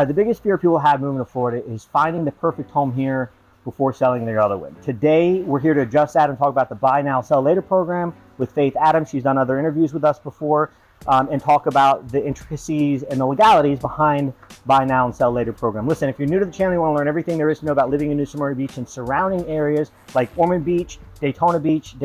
The biggest fear people have moving to Florida is finding the perfect home here before selling their other one. Today, we're here to adjust that and talk about the Buy Now, Sell Later program with Faith Adams. She's done other interviews with us before, and talk about the intricacies and the legalities behind Buy Now and Sell Later program. Listen, if you're new to the channel, you want to learn everything there is to know about living in New Smyrna Beach and surrounding areas like Ormond Beach, Daytona Beach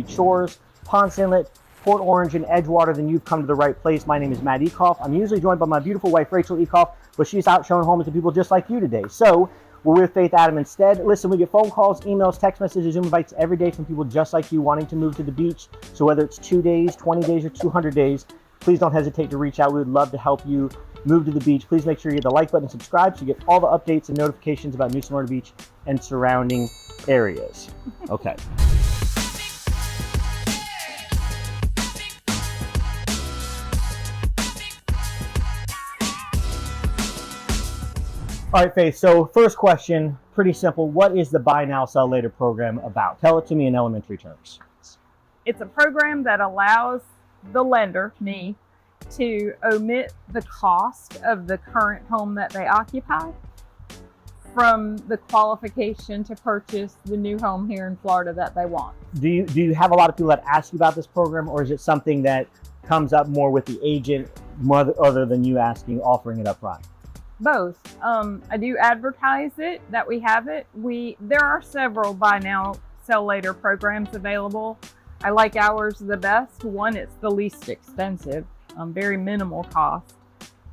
Shores, Ponce Inlet, Port Orange, and Edgewater, then you've come to the right place. My name is Matt Ecoff. I'm usually joined by my beautiful wife, Rachel Ecoff, but she's out showing homes to people just like you today. So we're with Faith Adams instead. Listen, we get phone calls, emails, text messages, Zoom invites every day from people just like you wanting to move to the beach. So whether it's 2 days, 20 days, or 200 days, please don't hesitate to reach out. We would love to help you move to the beach. Please make sure you hit the like button and subscribe so you get all the updates and notifications about New Smyrna Beach and surrounding areas. Okay. All right, Faith, so first question, pretty simple. What is the Buy Now, Sell Later program about? Tell it to me in elementary terms. It's a program that allows the lender, me, to omit the cost of the current home that they occupy from the qualification to purchase the new home here in Florida that they want. Do you have a lot of people that ask you about this program, or is it something that comes up more with the agent other than you offering it up front? Both. I do advertise it, that we have it. There are several Buy Now, Sell Later programs available. I like ours the best. One, it's the least expensive, very minimal cost,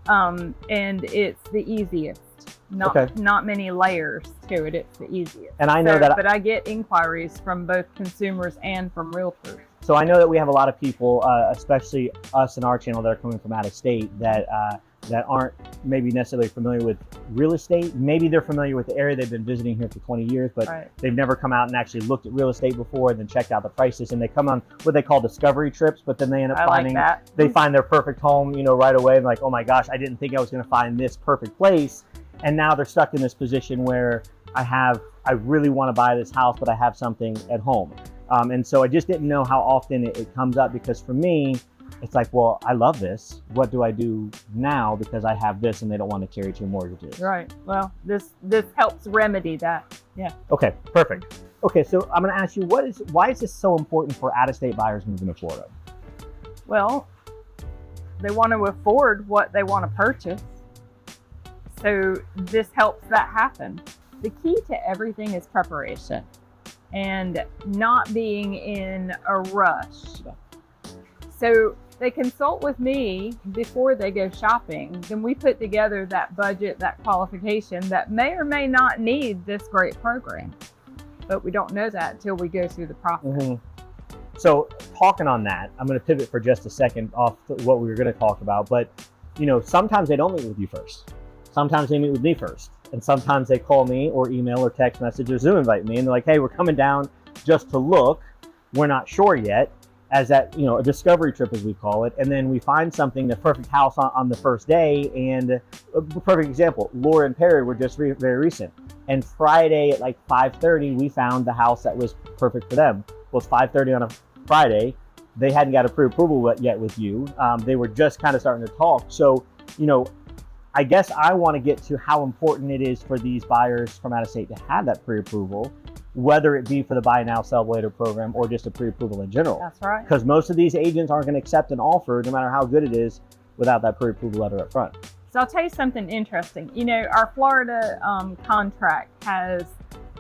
and it's the easiest. Not many layers to it. It's the easiest. And I know but I get inquiries from both consumers and from realtors. So I know that we have a lot of people, especially us in our channel, that are coming from out of state that aren't maybe necessarily familiar with real estate. Maybe they're familiar with the area, they've been visiting here for 20 years, but they've never come out and actually looked at real estate before and then checked out the prices, and they come on what they call discovery trips, but then they end up they find their perfect home, right away, and like, oh my gosh, I didn't think I was going to find this perfect place. And now they're stuck in this position where I really want to buy this house, but I have something at home. And so I just didn't know how often it comes up, because for me, it's like, well, I love this. What do I do now? Because I have this and they don't want to carry 2 mortgages. Right. Well, this helps remedy that. Yeah. Okay, perfect. Okay, so I'm going to ask you, why is this so important for out-of-state buyers moving to Florida? Well, they want to afford what they want to purchase. So this helps that happen. The key to everything is preparation and not being in a rush. So they consult with me before they go shopping. Then we put together that budget, that qualification that may or may not need this great program. But we don't know that until we go through the process. Mm-hmm. So talking on that, I'm going to pivot for just a second off what we were going to talk about. But, sometimes they don't meet with you first. Sometimes they meet with me first. And sometimes they call me or email or text message or Zoom invite me. And they're like, hey, we're coming down just to look. We're not sure yet. As that, a discovery trip, as we call it. And then we find something, the perfect house on the first day. And a perfect example, Laura and Perry were just very recent. And Friday at like 5:30, we found the house that was perfect for them. Well, it's 5:30 on a Friday. They hadn't got a pre-approval yet with you. They were just kind of starting to talk. So, I guess I want to get to how important it is for these buyers from out of state to have that pre-approval, whether it be for the Buy Now, Sell Later program or just a pre-approval in general. That's right. Because most of these agents aren't going to accept an offer, no matter how good it is, without that pre-approval letter up front. So I'll tell you something interesting. Our Florida contract has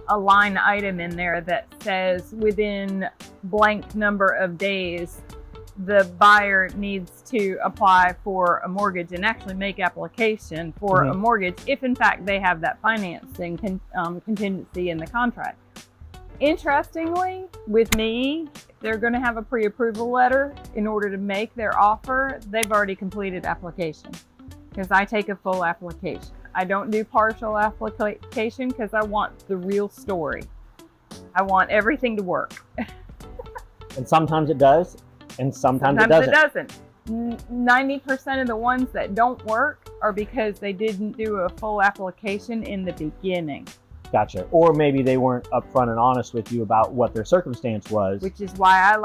a line item in there that says within blank number of days, the buyer needs to apply for a mortgage and actually make application for a mortgage if in fact they have that financing contingency in the contract. Interestingly, with me, if they're going to have a pre-approval letter in order to make their offer, they've already completed application, because I take a full application. I don't do partial application because I want the real story. I want everything to work. And sometimes it does. And sometimes it doesn't. 90% of the ones that don't work are because they didn't do a full application in the beginning. Gotcha. Or maybe they weren't upfront and honest with you about what their circumstance was. Which is why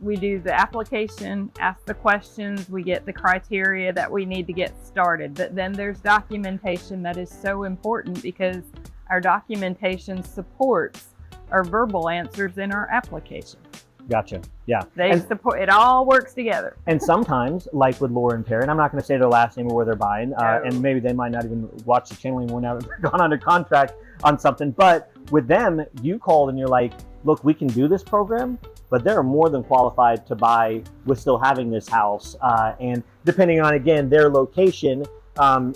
we do the application, ask the questions, we get the criteria that we need to get started. But then there's documentation that is so important, because our documentation supports our verbal answers in our application. Gotcha. Yeah. Support, it all works together. And sometimes, like with Laura and Perry, and I'm not going to say their last name or where they're buying, and maybe they might not even watch the channel anymore now that they're gone under contract on something. But with them, you called and you're like, look, we can do this program, but they're more than qualified to buy with still having this house. And depending on, again, their location,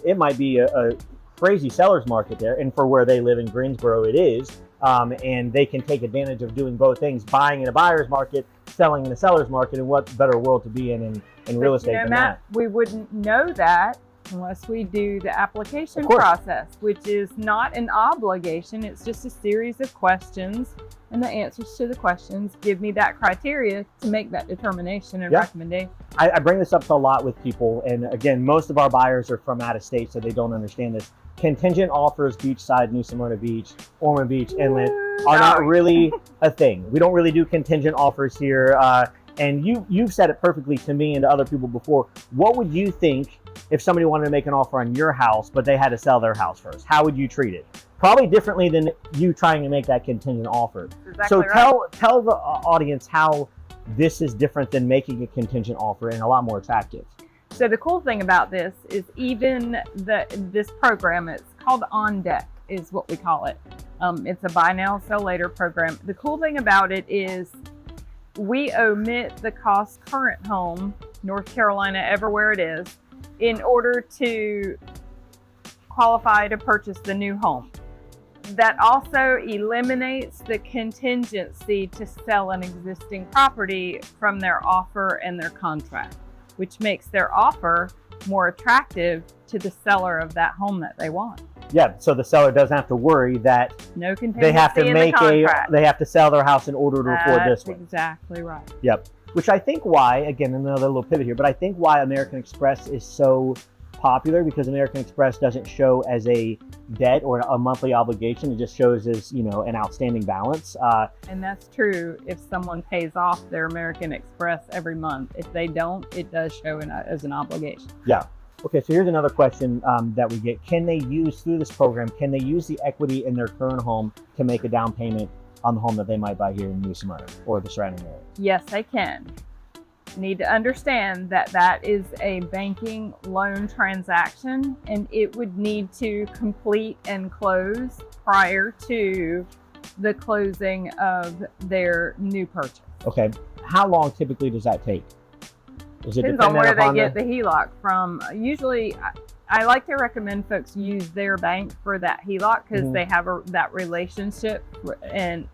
it might be a crazy seller's market there. And for where they live in Greensboro, it is. And they can take advantage of doing both things, buying in a buyer's market, selling in a seller's market. And what better world to be in real estate than Matt, that? We wouldn't know that unless we do the application process, which is not an obligation. It's just a series of questions, and the answers to the questions give me that criteria to make that determination and recommendation. I bring this up to a lot with people, and again, most of our buyers are from out of state, so they don't understand this. Contingent offers beachside, New Smyrna Beach, Ormond Beach, Inlet are not really a thing. We don't really do contingent offers here. And you've said it perfectly to me and to other people before. What would you think if somebody wanted to make an offer on your house, but they had to sell their house first? How would you treat it? Probably differently than you trying to make that contingent offer. So tell the audience how this is different than making a contingent offer and a lot more attractive. So the cool thing about this is even this program, it's called On Deck is what we call it. It's a buy now, sell later program. The cool thing about it is we omit the cost current home, North Carolina, everywhere it is, in order to qualify to purchase the new home. That also eliminates the contingency to sell an existing property from their offer and their contract, which makes their offer more attractive to the seller of that home that they want. Yeah, so the seller doesn't have to worry that no contingency they have to they have to sell their house in order to afford this one. That's exactly right. Yep. Which I think why, again, another little pivot here, but I think why American Express is so popular, because American Express doesn't show as a debt or a monthly obligation. It just shows as, an outstanding balance. And that's true if someone pays off their American Express every month. If they don't, it does show as an obligation. Yeah. Okay, so here's another question that we get. Can they use, through this program, can they use the equity in their current home to make a down payment on the home that they might buy here in New Smyrna or the surrounding area? Yes, they can. Need to understand that is a banking loan transaction, and it would need to complete and close prior to the closing of their new purchase. Okay. How long typically does that take? Depends on where they get the HELOC from. Usually, I like to recommend folks use their bank for that HELOC because they have that relationship. And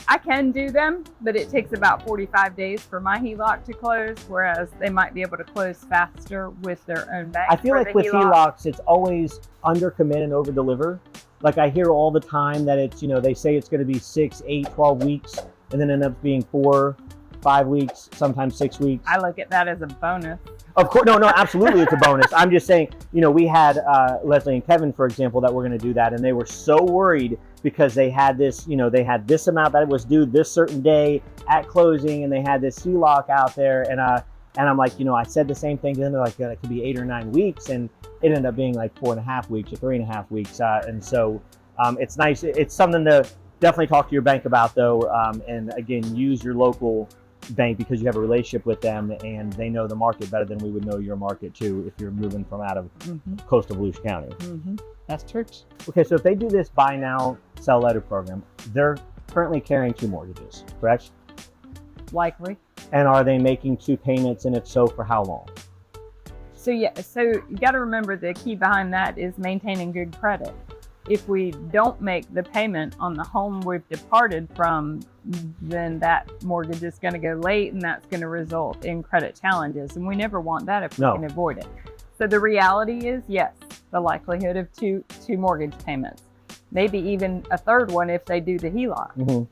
I can do them, but it takes about 45 days for my HELOC to close, whereas they might be able to close faster with their own bank. I feel like with HELOCs, it's always under commit and over deliver. Like I hear all the time that it's, they say it's going to be 6, 8, 12 weeks, and then it ends up being 4, 5 weeks, sometimes 6 weeks. I look at that as a bonus. Of course, no, absolutely, it's a bonus. I'm just saying, we had Leslie and Kevin, for example, that were going to do that, and they were so worried because they had this, they had this amount that was due this certain day at closing, and they had this HELOC out there, and I'm like, I said the same thing to them. They're like, it could be 8 or 9 weeks, and it ended up being like 4.5 weeks or 3.5 weeks, and so it's nice. It's something to definitely talk to your bank about, though, and again, use your local bank because you have a relationship with them and they know the market better than we would know your market too if you're moving from out of coastal Volusia County. That's true. Okay, so if they do this buy now, sell later program, they're currently carrying 2 mortgages, correct? Likely. And are they making 2 payments, and if so, for how long? So you got to remember the key behind that is maintaining good credit. If we don't make the payment on the home we've departed from, then that mortgage is going to go late, and that's going to result in credit challenges. And we never want that if we can avoid it. So the reality is, yes, the likelihood of two mortgage payments, maybe even a third one if they do the HELOC,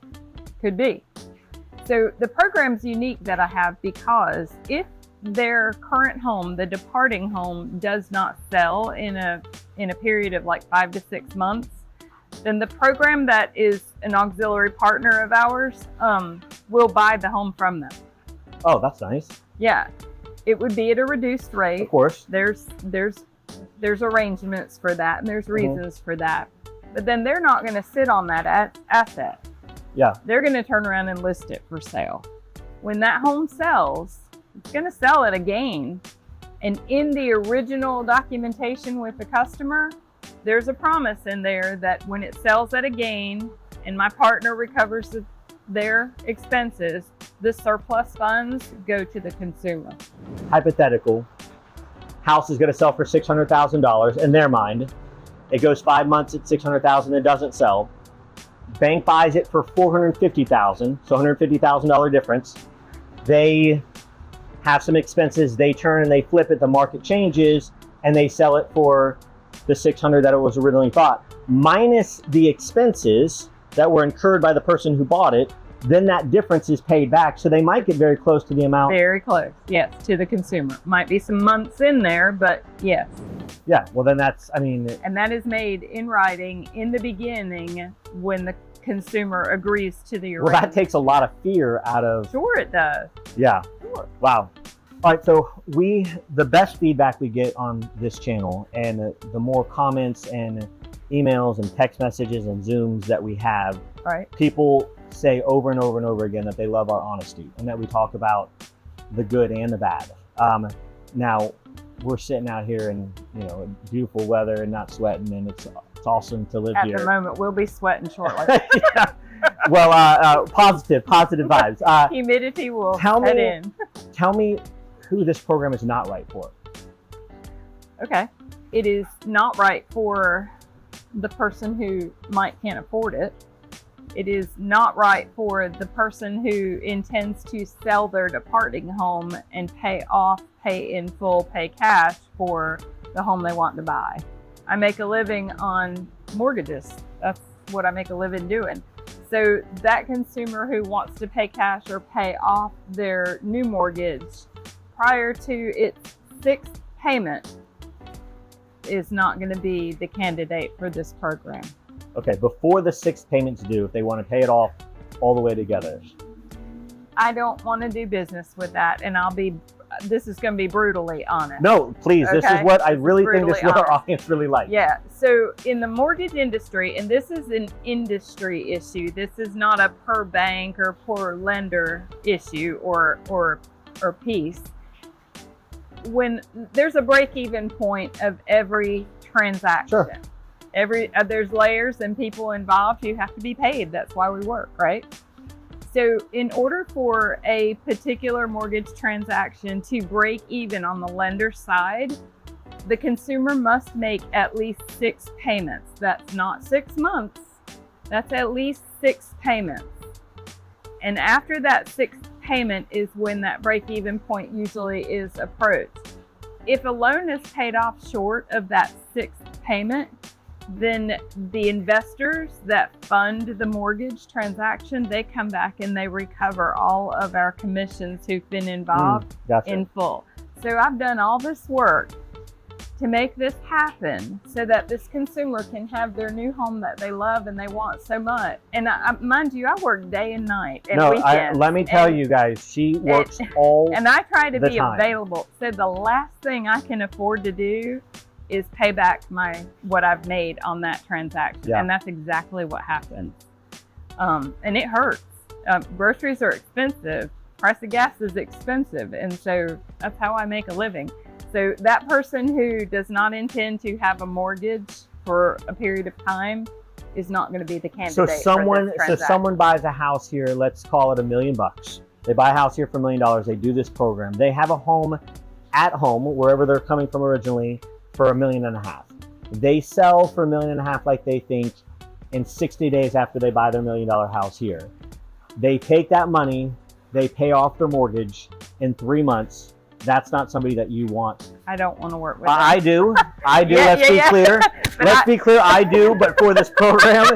could be. So the program's unique that I have because if their current home, the departing home, does not sell in a period of like 5 to 6 months, then the program that is an auxiliary partner of ours will buy the home from them. Oh, that's nice. Yeah, it would be at a reduced rate. Of course. There's arrangements for that, and there's reasons for that. But then they're not going to sit on that asset. Yeah. They're going to turn around and list it for sale. When that home sells, it's going to sell at a gain. And in the original documentation with the customer, there's a promise in there that when it sells at a gain and my partner recovers their expenses, the surplus funds go to the consumer. Hypothetical, house is going to sell for $600,000 in their mind. It goes 5 months at $600,000, it doesn't sell. Bank buys it for $450,000, so $150,000 difference. They have some expenses, they turn and they flip it, the market changes, and they sell it for the $600,000 that it was originally thought. Minus the expenses that were incurred by the person who bought it, then that difference is paid back. So they might get very close to the amount. Very close, yes, to the consumer. Might be some months in there, but yes. Yeah, well then that's, I mean. And that is made in writing in the beginning when the consumer agrees to the arrangement. Well, that takes a lot of fear out of. Sure it does. Yeah. Sure. Wow. All right, so the best feedback we get on this channel, and the more comments and emails and text messages and Zooms that we have, right, people say over and over and over again that they love our honesty and that we talk about the good and the bad. Now we're sitting out here in beautiful weather and not sweating, and it's awesome to live here. At the moment, we'll be sweating shortly. Yeah. Well, positive vibes. Humidity will set in. Tell me who this program is not right for. Okay, it is not right for the person who can't afford it. It is not right for the person who intends to sell their departing home and pay in full, pay cash for the home they want to buy. I make a living on mortgages. That's what I make a living doing. So that consumer who wants to pay cash or pay off their new mortgage prior to its 6th payment is not going to be the candidate for this program. Okay, before the 6th payment's due, if they want to pay it off all the way together. I don't want to do business with that, and this is going to be brutally honest. No, please, okay? This is what I really think this is what our audience really likes. Yeah, so in the mortgage industry, and this is an industry issue, this is not a per bank or per lender issue or piece. When there's a break-even point of every transaction. Sure. There's layers and people involved who have to be paid. That's why we work, right? So in order for a particular mortgage transaction to break even on the lender side, the consumer must make at least 6 payments. That's not 6 months. That's at least 6 payments. And after that 6th payment is when that break-even point usually is approached. If a loan is paid off short of that 6th payment, then the investors that fund the mortgage transaction, they come back and they recover all of our commissions who've been involved in full. So I've done all this work to make this happen so that this consumer can have their new home that they love and they want so much. And mind you, I work day and night and weekends. Let me tell you guys, she works all and I try to be time. Available. So the last thing I can afford to do is pay back what I've made on that transaction. Yeah. And that's exactly what happens. And it hurts. Groceries are expensive. Price of gas is expensive. And so that's how I make a living. So that person who does not intend to have a mortgage for a period of time is not going to be the candidate for this transaction. So someone buys a house here, let's call it $1 million. They buy a house here for $1 million. They do this program. They have a home at home, wherever they're coming from originally, for $1.5 million. They sell for $1.5 million like they think in 60 days after they buy their $1 million house here. They take that money, they pay off their mortgage in 3 months. That's not somebody that you want. I don't want to work with them. I do. Let's be clear. Let's be clear. I do. But for this program,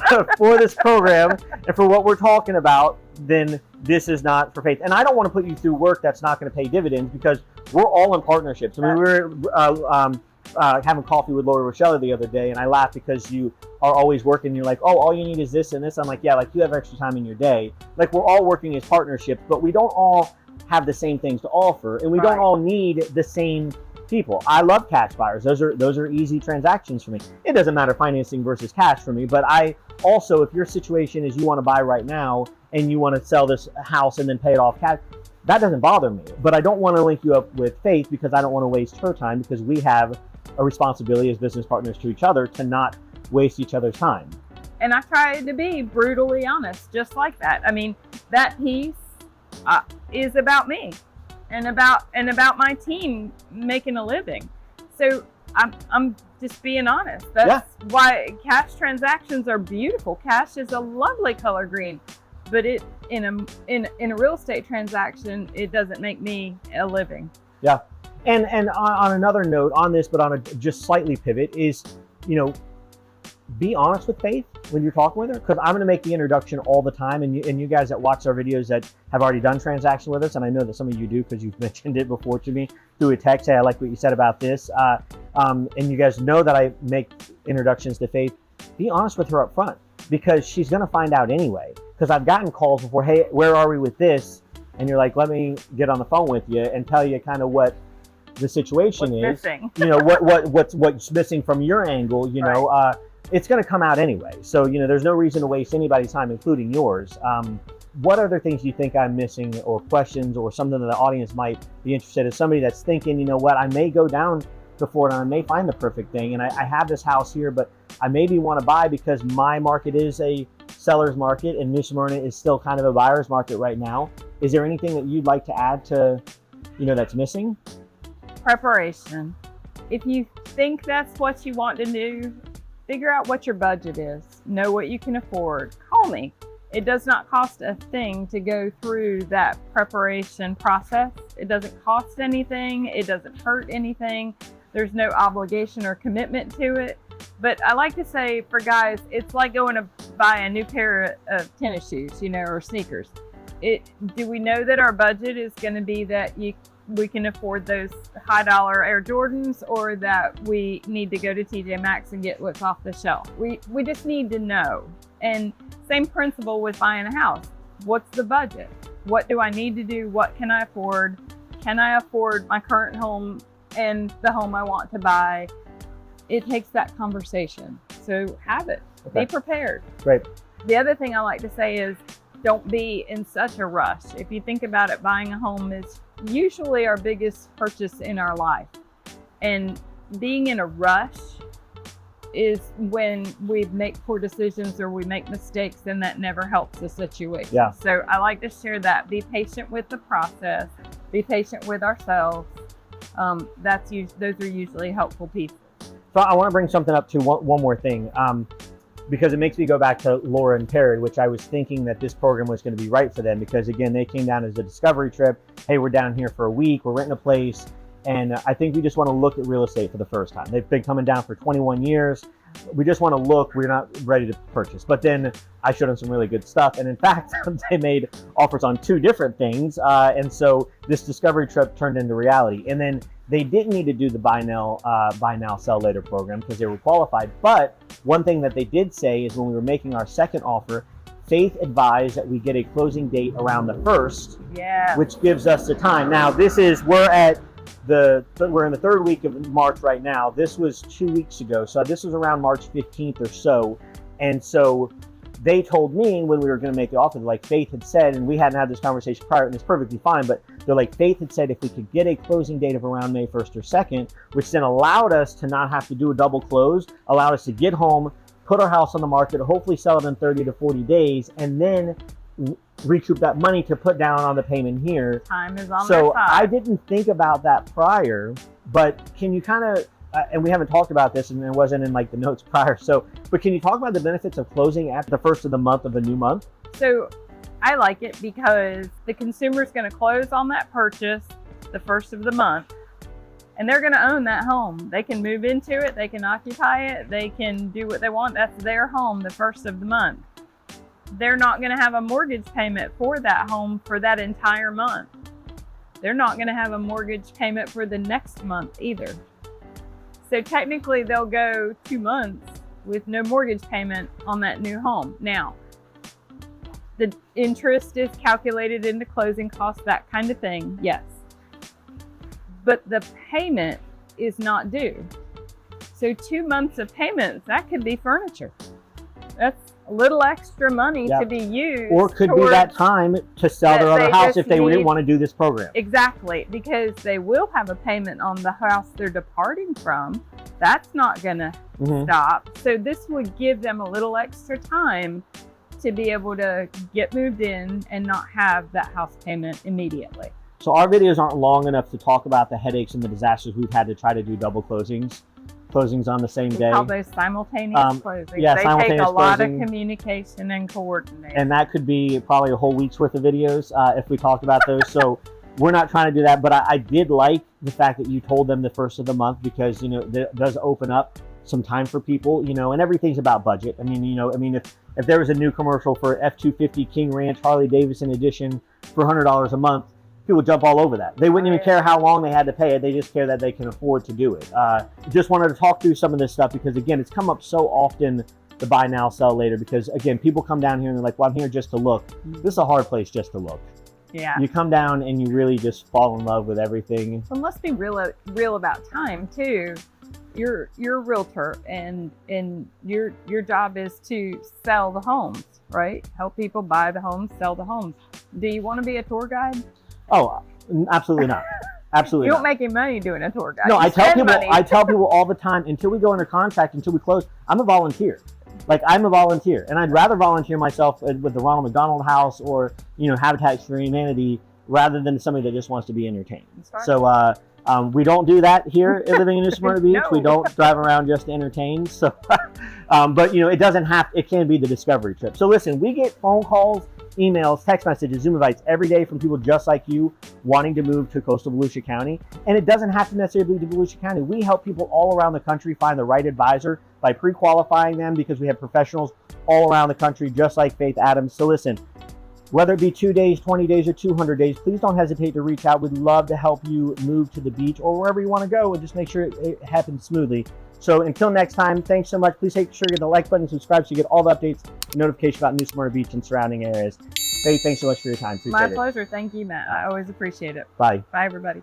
and for what we're talking about, then this is not for faith. And I don't want to put you through work that's not going to pay dividends, because we're all in partnerships. I mean, having coffee with Laura Rochelle the other day, and I laughed because you are always working. You're like, oh, all you need is this and this. I'm like, yeah, like you have extra time in your day. Like we're all working as partnerships, but we don't all have the same things to offer, and we don't all need the same people. I love cash buyers. Those are easy transactions for me. It doesn't matter financing versus cash for me, but I also, if your situation is you want to buy right now and you want to sell this house and then pay it off cash, that doesn't bother me. But I don't want to link you up with Faith because I don't want to waste her time, because we have a responsibility as business partners to each other to not waste each other's time. And I try to be brutally honest, just like that. I mean, that piece is about me and about my team making a living. So I'm just being honest. That's why cash transactions are beautiful. Cash is a lovely color green, but it in a real estate transaction, it doesn't make me a living. Yeah. And on another note on this, but on a just slightly pivot, is, be honest with Faith when you're talking with her, because I'm going to make the introduction all the time, and you guys that watch our videos that have already done transaction with us, and I know that some of you do because you've mentioned it before to me through a text, hey, I like what you said about this, and you guys know that I make introductions to Faith. Be honest with her up front, because she's going to find out anyway, because I've gotten calls before, hey, where are we with this? And you're like, let me get on the phone with you and tell you kind of what the situation is, missing. what's missing from your angle, right. It's going to come out anyway. So, there's no reason to waste anybody's time, including yours. What other things do you think I'm missing, or questions, or something that the audience might be interested in? Somebody that's thinking, I may go down to Florida, I may find the perfect thing, and I have this house here, but I maybe want to buy because my market is a seller's market and New Smyrna is still kind of a buyer's market right now. Is there anything that you'd like to add to, that's missing? Preparation. If you think that's what you want to do, figure out what your budget is. Know what you can afford. Call me. It does not cost a thing to go through that preparation process. It doesn't cost anything. It doesn't hurt anything. There's no obligation or commitment to it. But I like to say for guys, it's like going to buy a new pair of tennis shoes, or sneakers. Do we know that our budget is going to be that we can afford those high dollar Air Jordans, or that we need to go to TJ Maxx and get what's off the shelf? We just need to know. And same principle with buying a house. What's the budget? What do I need to do? What can I afford? Can I afford my current home and the home I want to buy? It takes that conversation. So have it. Okay. Be prepared. Right. The other thing I like to say is, don't be in such a rush. If you think about it, buying a home is usually our biggest purchase in our life. And being in a rush is when we make poor decisions or we make mistakes, and that never helps the situation. Yeah. So I like to share that. Be patient with the process. Be patient with ourselves. Those are usually helpful pieces. So I want to bring something up to one more thing. Because it makes me go back to Laura and Terry, which I was thinking that this program was going to be right for them, because again, they came down as a discovery trip. Hey, we're down here for a week, we're renting a place, and I think we just want to look at real estate for the first time. They've been coming down for 21 years. We just want to look, we're not ready to purchase. But then I showed them some really good stuff, and in fact, they made offers on 2 different things, and so this discovery trip turned into reality. And then they didn't need to do the buy now, sell later program because they were qualified. But one thing that they did say is when we were making our second offer, Faith advised that we get a closing date around the 1st, which gives us the time. Now, we're in the 3rd week of March right now. This was 2 weeks ago, so this was around March 15th or so. And so they told me when we were going to make the offer, like Faith had said, and we hadn't had this conversation prior, and it's perfectly fine, but they're like, Faith had said if we could get a closing date of around May 1st or 2nd, which then allowed us to not have to do a double close, allowed us to get home, put our house on the market, hopefully sell it in 30 to 40 days, and then recoup that money to put down on the payment here. Time is on their side. I didn't think about that prior, but can you kind of, and we haven't talked about this, and it wasn't in like the notes prior, but can you talk about the benefits of closing at the 1st of the month of a new month? So I like it because the consumer is going to close on that purchase the 1st of the month, and they're going to own that home. They can move into it, they can occupy it, they can do what they want. That's their home the 1st of the month. They're not going to have a mortgage payment for that home for that entire month. They're not going to have a mortgage payment for the next month either. So technically they'll go 2 months with no mortgage payment on that new home. Now, the interest is calculated into closing costs, that kind of thing, yes. But the payment is not due. So 2 months of payments, that could be furniture. That's a little extra money to be used. Or could be that time to sell their other house if they didn't want to do this program. Exactly, because they will have a payment on the house they're departing from. That's not going to stop. So this would give them a little extra time to be able to get moved in and not have that house payment immediately. So our videos aren't long enough to talk about the headaches and the disasters we've had to try to do double closings on the same day. We call those simultaneous closings. Yeah, they simultaneous take a lot closing. of communication and coordination. And that could be probably a whole week's worth of videos if we talked about those. So we're not trying to do that, but I did like the fact that you told them the first of the month, because, you know, that does open up some time for people, you know, and everything's about budget. I mean, you know, if there was a new commercial for F-250 King Ranch Harley Davidson edition for $100 a month, people jump all over that. They wouldn't even care how long they had to pay it. They just care that they can afford to do it. Just wanted to talk through some of this stuff because, again, it's come up so often, the buy now, sell later, because, again, people come down here and they're like, well, I'm here just to look. This is a hard place just to look. Yeah. You come down and you really just fall in love with everything. Well, let's be real about time too. You're a realtor, and your job is to sell the homes, right? Help people buy the homes, sell the homes. Do you want to be a tour guide? Oh, absolutely not. Absolutely. You not. don't make any money doing a tour guide. No, you I tell people all the time, until we go under contract, until we close, I'm a volunteer. Like, I'm a volunteer, and I'd rather volunteer myself with the Ronald McDonald House or, you know, Habitat for Humanity, rather than somebody that just wants to be entertained. So we don't do that here at Living in New Smyrna Beach. No. We don't drive around just to entertain. So, but, you know, it can be the discovery trip. So listen, we get phone calls, emails, text messages, Zoom invites every day from people just like you wanting to move to coastal Volusia County. And it doesn't have to necessarily be to Volusia County. We help people all around the country find the right advisor by pre-qualifying them, because we have professionals all around the country just like Faith Adams. So listen, whether it be 2 days, 20 days, or 200 days, please don't hesitate to reach out. We'd love to help you move to the beach or wherever you want to go, and just make sure it happens smoothly. So until next time, thanks so much. Please make sure you hit the like button and subscribe so you get all the updates and notifications about New Smyrna Beach and surrounding areas. Faith, thanks so much for your time. Appreciate My it. pleasure. Thank you, Matt. I always appreciate it. Bye. Bye, everybody.